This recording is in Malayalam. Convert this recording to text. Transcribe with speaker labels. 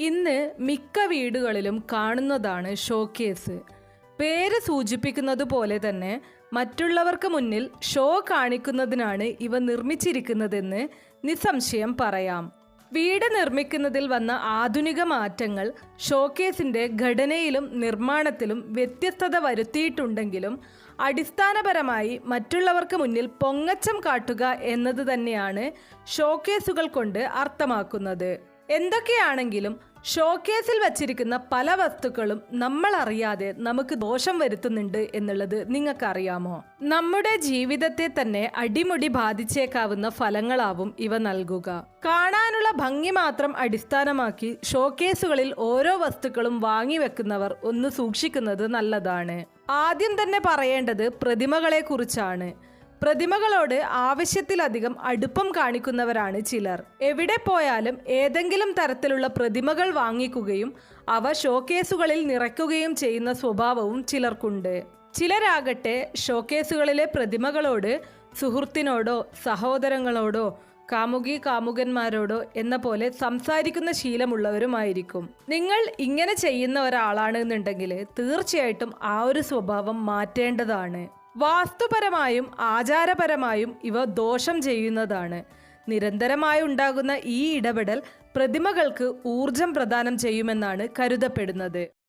Speaker 1: ഇന്ന് മിക്ക വീടുകളിലും കാണുന്നതാണ് ഷോക്കേസ്. പേര് സൂചിപ്പിക്കുന്നത് പോലെ തന്നെ മറ്റുള്ളവർക്ക് മുന്നിൽ ഷോ കാണിക്കുന്നതിനാണ് ഇവ നിർമ്മിച്ചിരിക്കുന്നതെന്ന് നിസ്സംശയം പറയാം. വീട് നിർമ്മിക്കുന്നതിൽ വന്ന ആധുനിക മാറ്റങ്ങൾ ഷോക്കേസിന്റെ ഘടനയിലും നിർമ്മാണത്തിലും വ്യത്യസ്തത വരുത്തിയിട്ടുണ്ടെങ്കിലും അടിസ്ഥാനപരമായി മറ്റുള്ളവർക്ക് മുന്നിൽ പൊങ്ങച്ചം കാട്ടുക എന്നത് തന്നെയാണ് ഷോക്കേസുകൾ കൊണ്ട് അർത്ഥമാക്കുന്നത്. എന്തൊക്കെയാണെങ്കിലും ഷോക്കേസിൽ വച്ചിരിക്കുന്ന പല വസ്തുക്കളും നമ്മൾ അറിയാതെ നമുക്ക് ദോഷം വരുത്തുന്നുണ്ട് എന്നുള്ളത് നിങ്ങൾക്കറിയാമോ? നമ്മുടെ ജീവിതത്തെ തന്നെ അടിമുടി ബാധിച്ചേക്കാവുന്ന ഫലങ്ങളാവും ഇവ നൽകുക. കാണാനുള്ള ഭംഗി മാത്രം അടിസ്ഥാനമാക്കി ഷോക്കേസുകളിൽ ഓരോ വസ്തുക്കളും വാങ്ങിവെക്കുന്നവർ ഒന്ന് സൂക്ഷിക്കുന്നത് നല്ലതാണ്. ആദ്യം തന്നെ പറയേണ്ടത് പ്രതിമകളെ കുറിച്ചാണ്. പ്രതിമകളോട് ആവശ്യത്തിലധികം അടുപ്പം കാണിക്കുന്നവരാണ് ചിലർ. എവിടെ പോയാലും ഏതെങ്കിലും തരത്തിലുള്ള പ്രതിമകൾ വാങ്ങിക്കുകയും അവ ഷോക്കേസുകളിൽ നിറയ്ക്കുകയും ചെയ്യുന്ന സ്വഭാവവും ചിലർക്കുണ്ട്. ചിലരാകട്ടെ ഷോക്കേസുകളിലെ പ്രതിമകളോട് സുഹൃത്തിനോടോ സഹോദരങ്ങളോടോ കാമുകന്മാരോടോ എന്ന പോലെ സംസാരിക്കുന്ന ശീലമുള്ളവരുമായിരിക്കും. നിങ്ങൾ ഇങ്ങനെ ചെയ്യുന്ന ഒരാളാണെന്നുണ്ടെങ്കിൽ തീർച്ചയായിട്ടും ആ ഒരു സ്വഭാവം മാറ്റേണ്ടതാണ്. വാസ്തുപരമായും ആചാരപരമായും ഇവ ദോഷം ചെയ്യുന്നതാണ്. നിരന്തരമായി ഉണ്ടാകുന്ന ഈ ഇടപെടൽ പ്രതിമകൾക്ക് ഊർജം പ്രദാനം ചെയ്യുമെന്നാണ് കരുതപ്പെടുന്നത്.